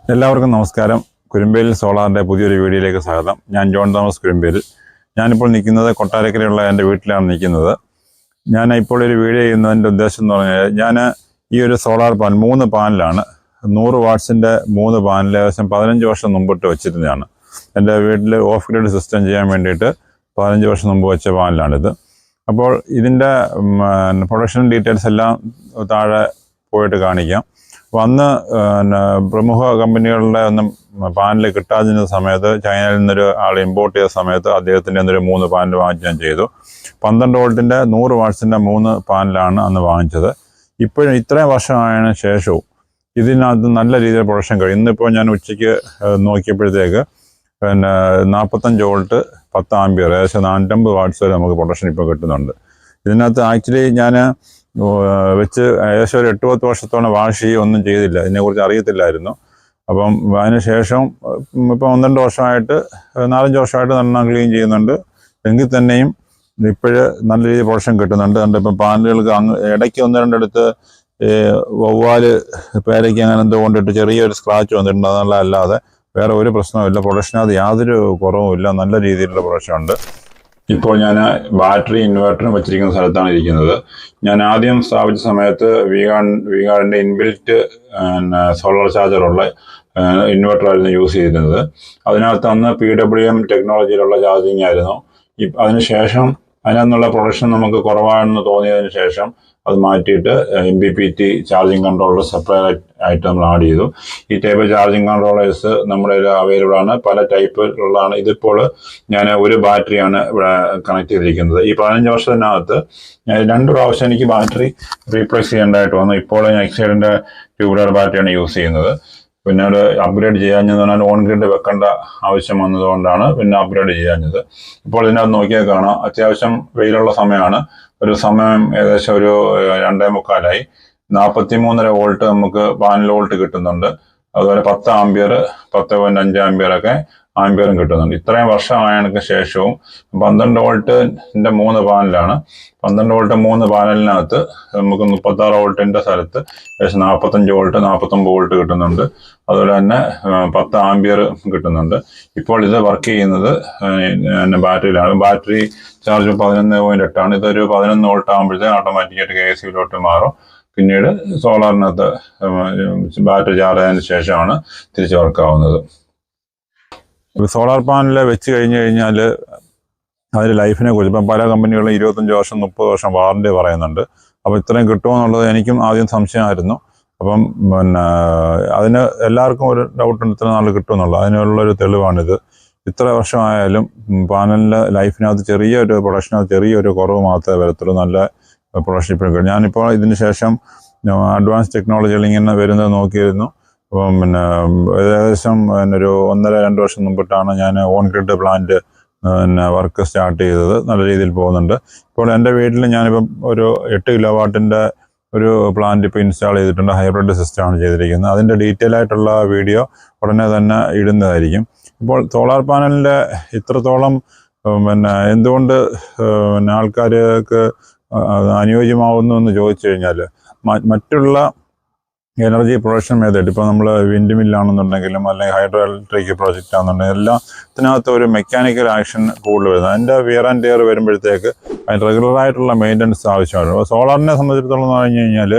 എല്ലാവർക്കും നമസ്കാരം. കുരുമ്പേൽ സോളാറിൻ്റെ പുതിയൊരു വീഡിയോയിലേക്ക് സ്വാഗതം. ഞാൻ ജോൺ തോമസ് കുരുമ്പേൽ. ഞാനിപ്പോൾ നിൽക്കുന്നത് കൊട്ടാരക്കരയുള്ള എൻ്റെ വീട്ടിലാണ് നിൽക്കുന്നത്. ഞാൻ ഇപ്പോൾ ഒരു വീഡിയോ ചെയ്യുന്നതിൻ്റെ ഉദ്ദേശം എന്ന് പറഞ്ഞാൽ, ഞാൻ ഈ ഒരു സോളാർ പാനൽ 3 പാനലാണ്, 100 വാട്ട്സിൻ്റെ 3 പാനൽ ഏകദേശം 15 വർഷം മുമ്പിട്ട് വെച്ചിരുന്നതാണ്. എൻ്റെ വീട്ടിൽ ഓഫ് ഗ്രിഡ് സിസ്റ്റം ചെയ്യാൻ വേണ്ടിയിട്ട് 15 വർഷം മുമ്പ് വെച്ച പാനലാണിത്. അപ്പോൾ ഇതിൻ്റെ പ്രൊഡക്ഷൻ ഡീറ്റെയിൽസ് എല്ലാം താഴെ പോയിട്ട് കാണിക്കാം. അപ്പോൾ അന്ന് പ്രമുഖ കമ്പനികളുടെ ഒന്നും പാനൽ കിട്ടാതിരുന്ന സമയത്ത് ചൈനയിൽ നിന്നൊരു ആൾ ഇമ്പോർട്ട് ചെയ്ത സമയത്ത് അദ്ദേഹത്തിൻ്റെ ഒരു 3 പാനൽ വാങ്ങിച്ച് ഞാൻ ചെയ്തു. 12 വോൾട്ടിൻ്റെ 100 വാട്ട്സിൻ്റെ 3 പാനലാണ് അന്ന് വാങ്ങിച്ചത്. ഇപ്പോഴും ഇത്രയും വർഷമായതിനു ശേഷവും ഇതിനകത്ത് നല്ല രീതിയിൽ പ്രൊഡക്ഷൻ കഴിയും. ഇന്നിപ്പോൾ ഞാൻ ഉച്ചയ്ക്ക് നോക്കിയപ്പോഴത്തേക്ക് 45 വോൾട്ട് 10 ആംപിയർ ഏകദേശം 450 വാട്ട്സ് വരെ നമുക്ക് പ്രൊഡക്ഷൻ ഇപ്പോൾ കിട്ടുന്നുണ്ട്. ഇതിനകത്ത് ആക്ച്വലി ഞാൻ വെച്ച് ഏകദേശം ഒരു 8-10 വർഷത്തോളം വാഷ് ഒന്നും ചെയ്തില്ല, ഇതിനെക്കുറിച്ച് അറിയത്തില്ലായിരുന്നു. അപ്പം അതിന് ശേഷം ഇപ്പം 1-2 വർഷമായിട്ട് 4-5 വർഷമായിട്ട് നന്നായി ക്ലീൻ ചെയ്യുന്നുണ്ട്. എങ്കിൽ തന്നെയും ഇപ്പോഴ് നല്ല രീതിയിൽ പ്രൊഡക്ഷൻ കിട്ടുന്നുണ്ട്. അതുകൊണ്ട് ഇപ്പം പാനലുകൾക്ക് ഇടയ്ക്ക് 1-2 അടുത്ത് വവ്വാല് പേരയ്ക്ക് അങ്ങനെ എന്തോ കൊണ്ടിട്ട് ചെറിയൊരു സ്ക്രാച്ച് വന്നിട്ടുണ്ട്. അല്ലാതെ വേറെ ഒരു പ്രശ്നവുമില്ല. പ്രൊഡക്ഷനകത്ത് യാതൊരു കുറവുമില്ല, നല്ല രീതിയിലുള്ള പ്രൊഡക്ഷൻ ഉണ്ട്. ഇപ്പോൾ ഞാൻ ബാറ്ററി ഇൻവെർട്ടറും വെച്ചിരിക്കുന്ന സ്ഥലത്താണ് ഇരിക്കുന്നത്. ഞാൻ ആദ്യം സ്ഥാപിച്ച സമയത്ത് വിഗാർഡിൻ്റെ ഇൻബിൽറ്റ് സോളാർ ചാർജറുള്ള ഇൻവെർട്ടറായിരുന്നു യൂസ് ചെയ്തിരുന്നത്. അതിനകത്ത് അന്ന് PWM ടെക്നോളജിയിലുള്ള ചാർജിങ് ആയിരുന്നു. അതിനുശേഷം അതിനകത്തുള്ള പ്രൊഡക്ഷൻ നമുക്ക് കുറവാണെന്ന് തോന്നിയതിന് ശേഷം അത് മാറ്റിയിട്ട് MPPT ചാർജിങ് കൺട്രോളർ സെപ്പറേറ്റ് ആയിട്ട് നമ്മൾ ആഡ് ചെയ്തു. ഈ ടൈപ്പ് ചാർജിങ് കൺട്രോളേഴ്സ് നമ്മുടെ അവൈലബിൾ ആണ്, പല ടൈപ്പിലുള്ളതാണ്. ഇതിപ്പോൾ ഞാൻ ഒരു ബാറ്ററിയാണ് ഇവിടെ കണക്ട് ചെയ്തിരിക്കുന്നത്. ഈ 15 വർഷത്തിനകത്ത് 2 പ്രാവശ്യം എനിക്ക് ബാറ്ററി റീപ്ലേസ് ചെയ്യേണ്ടതായിട്ട് വന്നു. ഇപ്പോൾ ഞാൻ എക്സൈഡിൻ്റെ ട്യൂബുലർ ബാറ്ററിയാണ് യൂസ് ചെയ്യുന്നത്. പിന്നെ അത് അപ്ഗ്രേഡ് ചെയ്യാഞ്ഞെന്ന് പറഞ്ഞാൽ ഓൺ ഗ്രിഡ് വെക്കേണ്ട ആവശ്യം വന്നതുകൊണ്ടാണ് പിന്നെ അപ്ഗ്രേഡ് ചെയ്യാഞ്ഞത്. ഇപ്പോൾ ഇതിനകത്ത് നോക്കിയാൽ കാണാം, അത്യാവശ്യം വെയിലുള്ള സമയമാണ്. ഒരു സമയം ഏകദേശം ഒരു 2:45 43.5 വോൾട്ട് നമുക്ക് പാനൽ വോൾട്ട് കിട്ടുന്നുണ്ട്. അതുപോലെ 10 ആംപിയർ 10.5 ആംപിയറൊക്കെ ആംപിയറും കിട്ടുന്നുണ്ട്. ഇത്രയും വർഷമായതിനു ശേഷവും 12 വോൾട്ടിൻ്റെ 3 പാനലാണ്. 12 വോൾട്ട് 3 പാനലിനകത്ത് നമുക്ക് 36 വോൾട്ടിൻ്റെ സ്ഥലത്ത് ഏകദേശം 45 വോൾട്ട് 49 വോൾട്ട് കിട്ടുന്നുണ്ട്. അതുപോലെ തന്നെ 10 ആംപിയർ കിട്ടുന്നുണ്ട്. ഇപ്പോൾ ഇത് വർക്ക് ചെയ്യുന്നത് ബാറ്ററിയിലാണ്. ബാറ്ററി ചാർജ് 11.8 ആണ്. ഇതൊരു 11 വോൾട്ട് ആകുമ്പോഴത്തേക്ക് ഓട്ടോമാറ്റിക്കായിട്ട് KCലോട്ട് മാറും. പിന്നീട് സോളാറിനകത്ത് ബാറ്ററി ചാർജ് ആയതിനു ശേഷമാണ് തിരിച്ച് വർക്കാവുന്നത്. സോളാർ പാനൽ വെച്ച് കഴിഞ്ഞാൽ അതിൻ്റെ ലൈഫിനെ കുറിച്ച് ഇപ്പം പല കമ്പനികളും 25 വർഷം 30 വർഷം വാറണ്ടി പറയുന്നുണ്ട്. അപ്പോൾ ഇത്രയും കിട്ടുമോ എന്നുള്ളത് എനിക്കും ആദ്യം സംശയമായിരുന്നു. അപ്പം അതിന് എല്ലാവർക്കും ഒരു ഡൗട്ടുണ്ട്, ഇത്ര നാൾ കിട്ടുമെന്നുള്ളത്. അതിനുള്ളൊരു തെളിവാണിത്. ഇത്ര വർഷമായാലും പാനലിൻ്റെ ലൈഫിനകത്ത് ചെറിയൊരു പ്രൊഡക്ഷനകത്ത് ചെറിയൊരു കുറവ് മാത്രമേ വരത്തുള്ളൂ. നല്ല പ്രൊഡക്ഷൻ ഇപ്പോഴും കിട്ടും. ഞാനിപ്പോൾ ഇതിന് ശേഷം അഡ്വാൻസ് ടെക്നോളജികൾ ഇങ്ങനെ വരുന്നത് നോക്കിയിരുന്നു. അപ്പം ഏകദേശം ഒരു 1.5-2 വർഷം മുമ്പിട്ടാണ് ഞാൻ on grid plant work start ചെയ്തത്. നല്ല രീതിയിൽ പോകുന്നുണ്ട്. ഇപ്പോൾ എൻ്റെ വീട്ടിൽ ഞാനിപ്പം ഒരു 8 കിലോവാട്ടിൻ്റെ ഒരു പ്ലാന്റ് ഇപ്പോൾ ഇൻസ്റ്റാൾ ചെയ്തിട്ടുണ്ട്. ഹൈബ്രിഡ് സിസ്റ്റമാണ് ചെയ്തിരിക്കുന്നത്. അതിൻ്റെ ഡീറ്റെയിൽ ആയിട്ടുള്ള വീഡിയോ ഉടനെ തന്നെ ഇടുന്നതായിരിക്കും. ഇപ്പോൾ സോളാർ പാനലിൻ്റെ ഇത്രത്തോളം എന്തുകൊണ്ട് ആൾക്കാർക്ക് അനുയോജ്യമാവുന്നു എന്ന് ചോദിച്ചു കഴിഞ്ഞാൽ, മറ്റുള്ള എനർജി പ്രൊഡക്ഷൻ മെത്തേഡ് ഇപ്പോൾ നമ്മൾ വിൻഡ് മില്ലാണെന്നുണ്ടെങ്കിലും അല്ലെങ്കിൽ ഹൈഡ്രോ ഇലക്ട്രിക് പ്രോജക്റ്റ് ആണെന്നുണ്ടെങ്കിൽ എല്ലാം ഇതിനകത്ത് ഒരു മെക്കാനിക്കൽ ആക്ഷൻ കൂടുതൽ വരുന്നത്. അതിൻ്റെ വിയർ ആൻഡ് ടിയർ വരുമ്പോഴത്തേക്ക് അതിന് റെഗുലറായിട്ടുള്ള മെയിൻ്റനൻസ് ആവശ്യമാണ്. അപ്പോൾ സോളാറിനെ സംബന്ധിച്ചിടത്തോളം എന്ന് പറഞ്ഞു കഴിഞ്ഞാൽ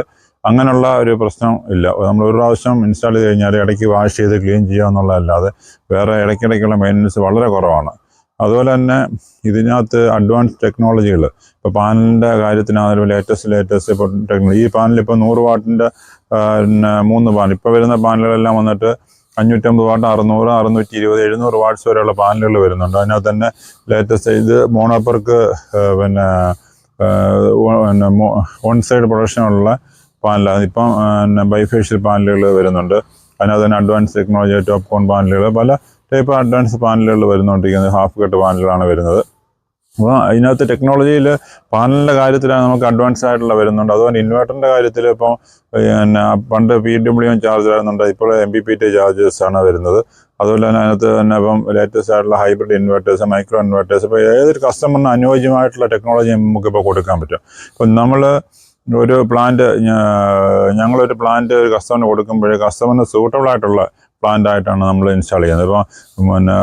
അങ്ങനെയുള്ള ഒരു പ്രശ്നം ഇല്ല. നമ്മൾ ഒരു പ്രാവശ്യം ഇൻസ്റ്റാൾ ചെയ്ത് കഴിഞ്ഞാൽ ഇടയ്ക്ക് വാഷ് ചെയ്ത് ക്ലീൻ ചെയ്യുക എന്നുള്ളതല്ലാതെ വേറെ ഇടയ്ക്കിടയ്ക്കുള്ള മെയിൻ്റനൻസ് വളരെ കുറവാണ്. അതുപോലെ തന്നെ ഇതിനകത്ത് അഡ്വാൻസ് ടെക്നോളജികൾ ഇപ്പോൾ പാനലിൻ്റെ കാര്യത്തിനാണെങ്കിലും ലേറ്റസ്റ്റ് ഇപ്പോൾ ടെക്നോളജി. ഈ പാനൽ ഇപ്പോൾ 100 വാട്ടിൻ്റെ 3 പാനൽ ഇപ്പോൾ വരുന്ന പാനലുകളെല്ലാം വന്നിട്ട് 550 വാട്ട് 600 620 700 വാട്ട്സ് വരെയുള്ള പാനലുകൾ വരുന്നുണ്ട്. അതിനകത്ത് തന്നെ ലേറ്റസ്റ്റ് ഇത് മോണോപ്പർക്ക് ഓൺ സൈഡ് പ്രൊഡക്ഷനുള്ള പാനലാണ്. ഇപ്പം ബൈഫേഷ്യൽ പാനലുകൾ വരുന്നുണ്ട്. അതിനകത്ത് തന്നെ അഡ്വാൻസ് ടെക്നോളജി ടോപ്പ് കോൺ പാനലുകൾ പല ടൈപ്പ് അഡ്വാൻസ് പാനലുകൾ വരുന്നുകൊണ്ടിരിക്കുന്നത്. ഹാഫ് കട്ട് പാനലുകളാണ് വരുന്നത്. അപ്പോൾ അതിനകത്ത് ടെക്നോളജിയിൽ പാനലിൻ്റെ കാര്യത്തിലാണ് നമുക്ക് അഡ്വാൻസ് ആയിട്ടുള്ള വരുന്നുണ്ട്. അതുപോലെ ഇൻവേർട്ടറിൻ്റെ കാര്യത്തിൽ ഇപ്പോൾ പണ്ട് PWM ചാർജ് വരുന്നുണ്ട്, ഇപ്പോൾ MPPT ചാർജസാണ് വരുന്നത്. അതുപോലെ തന്നെ അതിനകത്ത് തന്നെ ഇപ്പം ലേറ്റസ്റ്റ് ആയിട്ടുള്ള ഹൈബ്രിഡ് ഇൻവെർട്ടേഴ്സ്, മൈക്രോ ഇൻവെർട്ടേഴ്സ്, ഇപ്പോൾ ഏതൊരു കസ്റ്റമറിന് അനുയോജ്യമായിട്ടുള്ള ടെക്നോളജി നമുക്കിപ്പോൾ കൊടുക്കാൻ പറ്റും. ഇപ്പം നമ്മൾ ഒരു പ്ലാന്റ് ഞങ്ങളൊരു പ്ലാന്റ് ഒരു കസ്റ്റമറിന് കൊടുക്കുമ്പോൾ കസ്റ്റമറിന് സൂട്ടബിൾ ആയിട്ടുള്ള പ്ലാന്റ് ആയിട്ടാണ് നമ്മൾ ഇൻസ്റ്റാൾ ചെയ്യുന്നത്. ഇപ്പോൾ പിന്നെ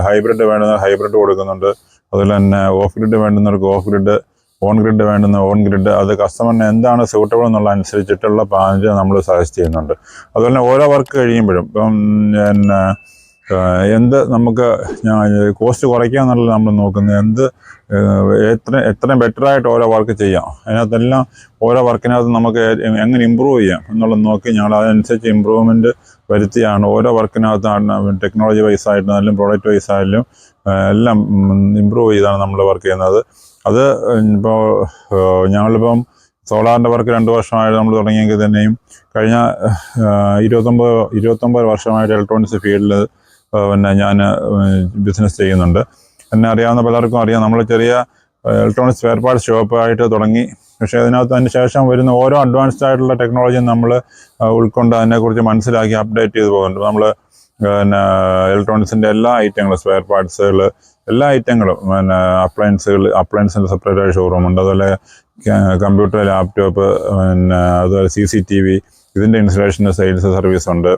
ഹൈബ്രിഡ് വേണ്ടുന്ന ഹൈബ്രിഡ് കൊടുക്കുന്നുണ്ട്. അതുപോലെ തന്നെ ഓഫ് ഗ്രിഡ് വേണ്ടുന്നവർക്ക് ഓഫ് ഗ്രിഡ്, ഓൺ ഗ്രിഡ് വേണ്ടുന്ന ഓൺ ഗ്രിഡ്, അത് കസ്റ്റമറിന് എന്താണ് സൂട്ടബിൾ എന്നുള്ള അനുസരിച്ചിട്ടുള്ള പ്ലാന്റ് നമ്മൾ സജസ്റ്റ് ചെയ്യുന്നുണ്ട്. അതുപോലെ തന്നെ ഓരോ വർക്ക് കഴിയുമ്പോഴും ഇപ്പം പിന്നെ എന്ത് നമുക്ക് കോസ്റ്റ് കുറയ്ക്കുക എന്നുള്ളത് നമ്മൾ നോക്കുന്നത്, എന്ത് എത്രയും ബെറ്ററായിട്ട് ഓരോ വർക്ക് ചെയ്യാം, അതിനകത്തെല്ലാം ഓരോ വർക്കിനകത്ത് നമുക്ക് എങ്ങനെ ഇമ്പ്രൂവ് ചെയ്യാം എന്നുള്ളത് നോക്കി ഞങ്ങൾ അതനുസരിച്ച് ഇമ്പ്രൂവ്മെൻറ്റ് വരുത്തിയാണ് ഓരോ വർക്കിനകത്ത് ടെക്നോളജി വൈസ് ആയിരുന്നാലും പ്രോഡക്റ്റ് വൈസ് ആയാലും എല്ലാം ഇമ്പ്രൂവ് ചെയ്താണ് നമ്മൾ വർക്ക് ചെയ്യുന്നത്. അത് ഇപ്പോൾ ഞങ്ങളിപ്പം സോളാറിൻ്റെ വർക്ക് 2 വർഷമായിട്ട് നമ്മൾ തുടങ്ങിയെങ്കിൽ തന്നെയും കഴിഞ്ഞ 29 വർഷമായിട്ട് ഇലക്ട്രോണിക്സ് ഫീൽഡിൽ പിന്നെ ഞാൻ ബിസിനസ് ചെയ്യുന്നുണ്ട്. എന്നെ അറിയാവുന്ന പലർക്കും അറിയാം, നമ്മൾ ചെറിയ ഇലക്ട്രോണിക്സ് സ്പെയർ പാർട്സ് ഷോപ്പായിട്ട് തുടങ്ങി. പക്ഷേ അതിന് ശേഷം വരുന്ന ഓരോ അഡ്വാൻസ്ഡ് ആയിട്ടുള്ള ടെക്നോളജിയും നമ്മൾ ഉൾക്കൊണ്ട് അതിനെക്കുറിച്ച് മനസ്സിലാക്കി അപ്ഡേറ്റ് ചെയ്ത് പോകുന്നുണ്ട്. നമ്മൾ പിന്നെ ഇലക്ട്രോണിക്സിൻ്റെ എല്ലാ ഐറ്റങ്ങളും, സ്പെയർ പാർട്സുകൾ, എല്ലാ ഐറ്റങ്ങളും, പിന്നെ അപ്ലയൻസിൻ്റെ സെപ്പറേറ്റ് ഷോറൂമുണ്ട്. അതുപോലെ കമ്പ്യൂട്ടർ, ലാപ്ടോപ്പ്, പിന്നെ അതുപോലെ CCTV, ഇതിൻ്റെ ഇൻസ്റ്റലേഷൻ്റെ സെയിൽസ് സർവീസ് ഉണ്ട്.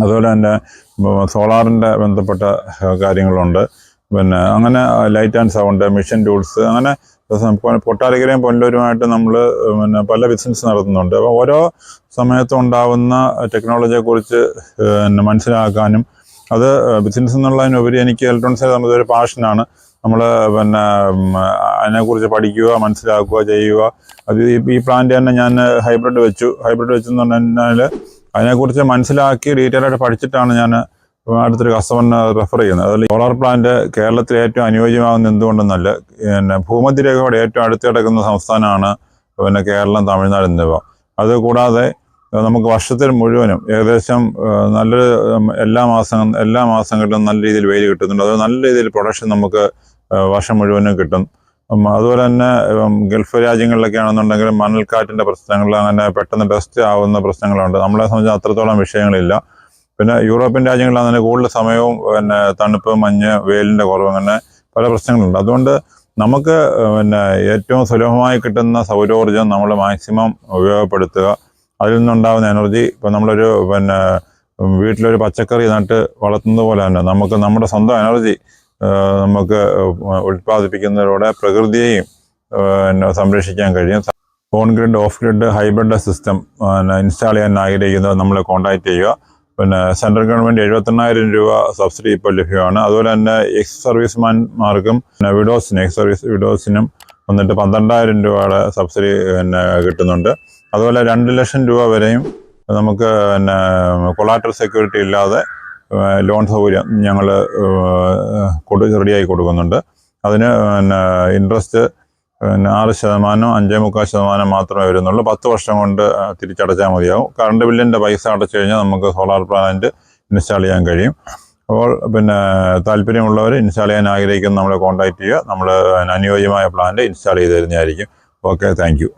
അതുപോലെ തന്നെ സോളാറിൻ്റെ ബന്ധപ്പെട്ട കാര്യങ്ങളുണ്ട്. പിന്നെ അങ്ങനെ light and sound, mission tools, അങ്ങനെ കൊട്ടാരക്കരയും പുനലൂരുമായിട്ട് നമ്മൾ പിന്നെ പല ബിസിനസ് നടത്തുന്നുണ്ട്. അപ്പോൾ ഓരോ സമയത്തും ഉണ്ടാകുന്ന ടെക്നോളജിയെക്കുറിച്ച് പിന്നെ മനസ്സിലാക്കാനും, അത് ബിസിനസ് എന്നുള്ളതിനുപരി എനിക്ക് ഇലക്ട്രോണിക്സിനെ സംബന്ധിച്ച ഒരു പാഷനാണ്. നമ്മൾ പിന്നെ അതിനെക്കുറിച്ച് പഠിക്കുക, മനസ്സിലാക്കുക, ചെയ്യുക. അത് ഈ പ്ലാന്റ് തന്നെ ഞാൻ ഹൈബ്രിഡ് വെച്ചെന്ന് പറഞ്ഞാൽ അതിനെക്കുറിച്ച് മനസ്സിലാക്കി ഡീറ്റെയിൽ ആയിട്ട് പഠിച്ചിട്ടാണ് ഞാൻ അടുത്തൊരു കസ്റ്റമറിനെ റെഫർ ചെയ്യുന്നത്. അതിൽ സോളാർ പ്ലാന്റ് കേരളത്തിൽ ഏറ്റവും അനുയോജ്യമാകുന്ന എന്തുകൊണ്ടെന്നല്ല, പിന്നെ ഭൂമധ്യരേഖയോട് ഏറ്റവും അടുത്ത് കിടക്കുന്ന സംസ്ഥാനമാണ് പിന്നെ കേരളം, തമിഴ്നാട് എന്നിവ. അതുകൂടാതെ നമുക്ക് വർഷത്തിൽ മുഴുവനും ഏകദേശം നല്ലൊരു എല്ലാ മാസങ്ങളിലും നല്ല രീതിയിൽ വെയിൽ കിട്ടുന്നുണ്ട്. അത് നല്ല രീതിയിൽ പ്രൊഡക്ഷൻ നമുക്ക് വർഷം മുഴുവനും കിട്ടും. അതുപോലെ തന്നെ ഗൾഫ് രാജ്യങ്ങളിലൊക്കെ ആണെന്നുണ്ടെങ്കിൽ മണൽക്കാറ്റിൻ്റെ പ്രശ്നങ്ങൾ, അങ്ങനെ പെട്ടെന്ന് ഡസ്റ്റ് ആവുന്ന പ്രശ്നങ്ങളുണ്ട്. നമ്മളെ സംബന്ധിച്ച് അത്രത്തോളം വിഷയങ്ങളില്ല. പിന്നെ യൂറോപ്യൻ രാജ്യങ്ങളിലാണെങ്കിൽ കൂടുതൽ സമയവും പിന്നെ തണുപ്പ്, മഞ്ഞ്, വെയിലിൻ്റെ കുറവ്, അങ്ങനെ പല പ്രശ്നങ്ങളുണ്ട്. അതുകൊണ്ട് നമുക്ക് പിന്നെ ഏറ്റവും സുലഭമായി കിട്ടുന്ന സൗരോർജ്ജം നമ്മൾ മാക്സിമം ഉപയോഗപ്പെടുത്തുക. അതിൽ നിന്നുണ്ടാകുന്ന എനർജി, ഇപ്പോൾ നമ്മളൊരു പിന്നെ വീട്ടിലൊരു പച്ചക്കറി നട്ട് വളർത്തുന്നത് പോലെ തന്നെ നമുക്ക് നമ്മുടെ സ്വന്തം എനർജി നമുക്ക് ഉൽപ്പാദിപ്പിക്കുന്നതിലൂടെ പ്രകൃതിയെയും സംരക്ഷിക്കാൻ കഴിയും. On grid, off grid, hybrid system install ചെയ്യാൻ ആഗ്രഹിക്കുന്നത് നമ്മളെ കോൺടാക്ട് ചെയ്യുക. പിന്നെ സെൻട്രൽ ഗവൺമെൻറ് 78,000 രൂപ സബ്സിഡി ഇപ്പോൾ ലഭ്യമാണ്. അതുപോലെ തന്നെ എക്സ് സർവീസ്മാൻമാർക്കും പിന്നെ വിഡോസിനും വന്നിട്ട് 12,000 രൂപയുടെ സബ്സിഡി പിന്നെ കിട്ടുന്നുണ്ട്. അതുപോലെ 2 ലക്ഷം രൂപ വരെയും നമുക്ക് പിന്നെ കൊളാറ്ററൽ സെക്യൂരിറ്റി ഇല്ലാതെ ലോൺ സൗകര്യം ഞങ്ങൾ റെഡിയായി കൊടുക്കുന്നുണ്ട്. അതിന് പിന്നെ ഇൻട്രസ്റ്റ് പിന്നെ 6%, 5.25% മാത്രമേ വരുന്നുള്ളൂ. 10 വർഷം കൊണ്ട് തിരിച്ചടച്ചാൽ മതിയാവും. കറണ്ട് ബില്ലിൻ്റെ പൈസ അടച്ചു കഴിഞ്ഞാൽ നമുക്ക് സോളാർ പ്ലാന്റ് ഇൻസ്റ്റാൾ ചെയ്യാൻ കഴിയും. അപ്പോൾ പിന്നെ താല്പര്യമുള്ളവർ ഇൻസ്റ്റാൾ ചെയ്യാൻ ആഗ്രഹിക്കുന്ന നമ്മളെ കോൺടാക്ട് ചെയ്യുക. നമ്മൾ അനുയോജ്യമായ പ്ലാന്റ് ഇൻസ്റ്റാൾ ചെയ്ത് തരുന്നതായിരിക്കും. Okay, thank you.